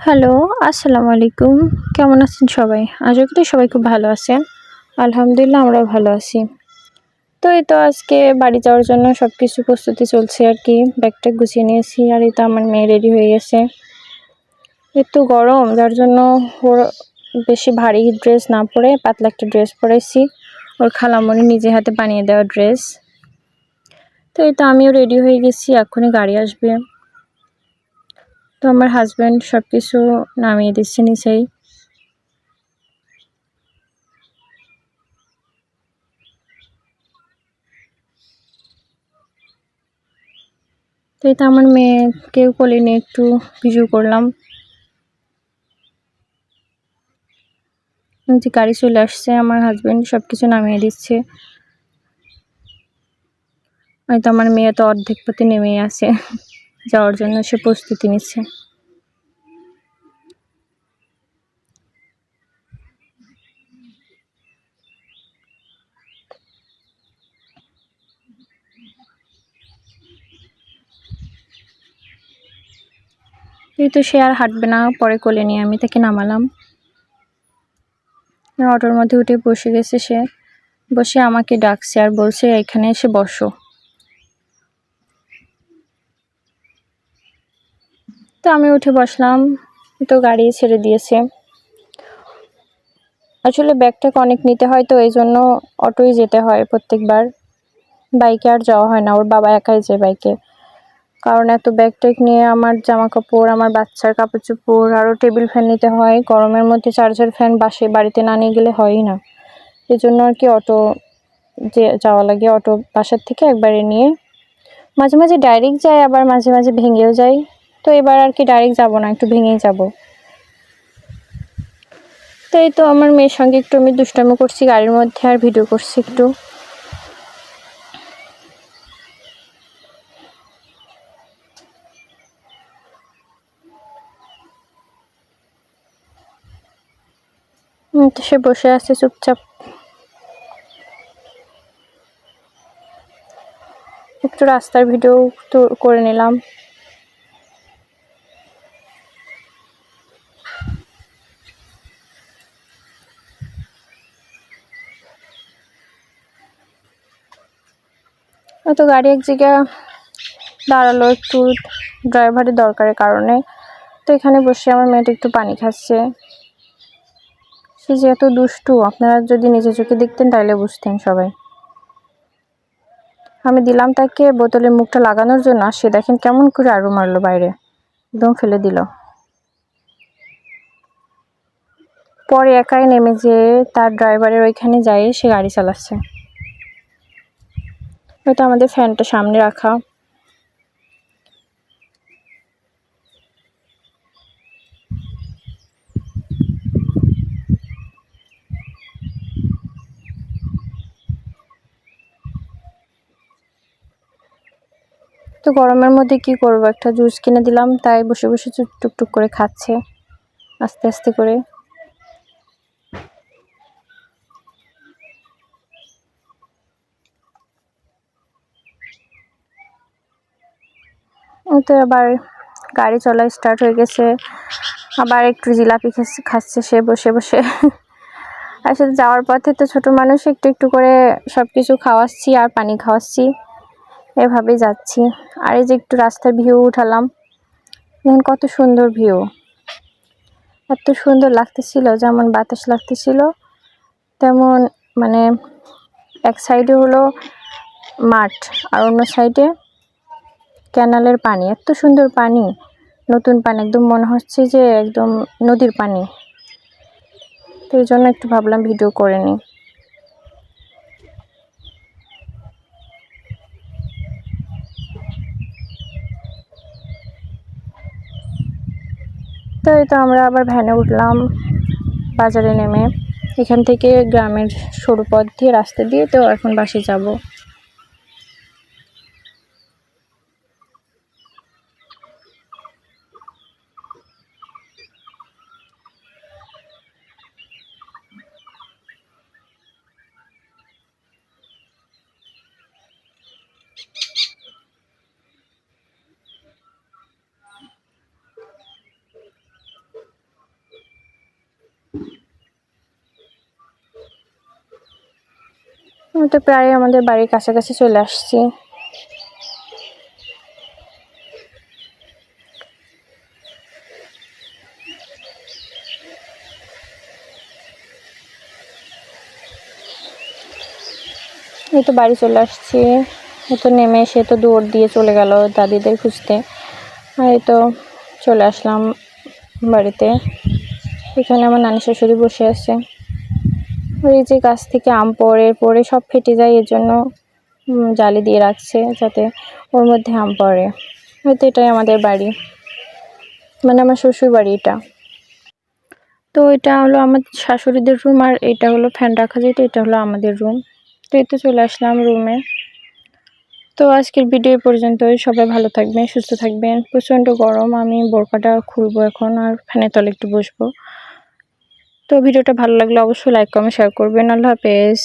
Hello, আসসালামু আলাইকুম। কেমন আছেন সবাই? আশা করি সবাই খুব ভালো আছেন। আলহামদুলিল্লাহ আমরাও ভালো আছি। তো এই তো আজকে বাড়ি যাওয়ার জন্য সবকিছু প্রস্তুতি চলছে আরকি। ব্যাগ-ট্যাগ গুছিয়ে নিয়েছি আর এই তো আমার মেয়ে রেডি হয়ে গেছে। একটু গরম যার জন্য ওর বেশি ভারী ড্রেস না পরে পাতলা একটা ড্রেস পরাইছি। ওর খালামণি নিজে হাতে বানিয়ে দেওয়া ড্রেস। তো এই তো আমিও রেডি হয়ে গেছি, এক্ষুনি গাড়ি আসবে। তো আমার হাসব্যান্ড সবকিছু নামিয়ে দিচ্ছে নিচেই। তো এই তো আমার মেয়েকেও কোলে নিয়ে একটু ভিডিও করলাম। যে গাড়ি চলে আসছে, আমার হাজবেন্ড সবকিছু নামিয়ে দিচ্ছে। হয়তো আমার মেয়ে তো অর্ধেক পথে নেমেই আছে যাওয়ার জন্য সে প্রস্তুতি নিচ্ছে। এই তো সে আর হাঁটবে না, পরে কোলে নিয়ে আমি তাকে নামালাম। অটোর মধ্যে উঠে বসে গেছে সে, বসে আমাকে ডাকছে আর বলছে এখানে এসে বসো। তো আমি উঠে বসলাম। তো গাড়ি ছেড়ে দিয়েছে। আসলে ব্যাগটাকে অনেক নিতে হয়, তো এই জন্য অটোই যেতে হয় প্রত্যেকবার। বাইকে আর যাওয়া হয় না, ওর বাবা একাই যায় বাইকে। কারণ এত ব্যাগ-ট্যাগ নিয়ে আমার জামা কাপড়, আমার বাচ্চার কাপড় চোপড়, আরও টেবিল ফ্যান নিতে হয়। গরমের মধ্যে চার্জার ফ্যান বাড়িতে না নিয়ে গেলে হয়ই না। এজন্য আর কি অটো যাওয়া লাগে। অটো বাসার থেকে একবারে নিয়ে মাঝে মাঝে ডাইরেক্ট যায়, আবার মাঝে মাঝে ভেঙেও যায়। তো এবার আর কি ডাইরেক্ট যাব না, একটু ভেঙেই যাব। তো এই তো আমার মেয়ের সঙ্গে একটু আমি দুষ্টামি করছি গাড়ির মধ্যে, আর ভিডিও করছি একটু। তো সে বসে আছে চুপচাপ। একটু রাস্তার ভিডিও তো করে নিলাম। তো গাড়ি এক জায়গায় দাঁড়ালো একটু ড্রাইভারের দরকারের কারণে। তো এখানে বসে আমার মেয়েটা একটু পানি খাচ্ছে। সে যে এত দুষ্টু, আপনারা যদি নিজের চোখে দেখতেন তাহলে বুঝতেন সবাই। আমি দিলাম তাকে বোতলে মুখটা লাগানোর জন্য, আর সে দেখেন কেমন করে আড়ু মারলো বাইরে, একদম ফেলে দিল। পরে একাই নেমে যেয়ে তার ড্রাইভারের ওইখানে যায় সে গাড়ি চালাচ্ছে। হয়তো আমাদের ফ্যানটা সামনে রাখা। তো গরমের মধ্যে কি করব, একটা জুস কিনে দিলাম, তাই বসে বসে টুকটুক করে খাচ্ছে আস্তে আস্তে করে। তো আবার গাড়ি চলা স্টার্ট হয়ে গেছে। আবার একটু জিলাপি খাচ্ছে সে বসে বসে আসলে যাওয়ার পথে তো ছোট মানুষ, একটু একটু করে সব কিছু খাওয়াচ্ছি আর পানি খাওয়াচ্ছি, এভাবেই যাচ্ছি। আর এই যে একটু রাস্তার ভিউ উঠালাম, দেখুন কত সুন্দর ভিউ। এত সুন্দর লাগতেছিল, যেমন বাতাস লাগতেছিল তেমন, মানে এক সাইডে হলো মাঠ আর অন্য সাইডে ক্যানালের পানি। এত সুন্দর পানি, নতুন পানি, একদম মনে হচ্ছে যে একদম নদীর পানি। তো এই জন্য একটু ভাবলাম ভিডিও করে নিই। তো এই তো আমরা আবার ভ্যানে উঠলাম বাজারে নেমে। এখান থেকে গ্রামের সরু পথ দিয়ে রাস্তা দিয়ে তো এখন বাসে যাব। তো প্রায় আমাদের বাড়ির কাছাকাছি চলে আসছি। এই তো বাড়ি চলে আসছি। এই তো নেমে এসে তো দৌড় দিয়ে চলে গেল দাদিদের খুঁজতে। আর এই তো চলে আসলাম বাড়িতে। এখানে আমার নানি শাশুড়ি বসে আছে। ওই যে গাছ থেকে আম পড়ে সব ফেটে যায়, এর জন্য জালি দিয়ে রাখছে যাতে ওর মধ্যে আম পড়ে। হয়তো এটাই আমাদের বাড়ি, মানে আমার শ্বশুর বাড়ি এটা। তো এটা হলো আমার শাশুড়িদের রুম, আর এটা হলো ফ্যান রাখা যেটা, এটা হলো আমাদের রুম। তো এই তো চলে আসলাম রুমে। তো আজকের ভিডিও পর্যন্তই। সবাই ভালো থাকবেন, সুস্থ থাকবেন। প্রচণ্ড গরম, আমি বোরকাটা খুলবো এখন আর ফ্যানের তলে একটু বসবো। তো ভিডিওটা ভালো লাগলে অবশ্যই লাইক কমেন্ট শেয়ার করবেন। আল্লাহ হাফেজ।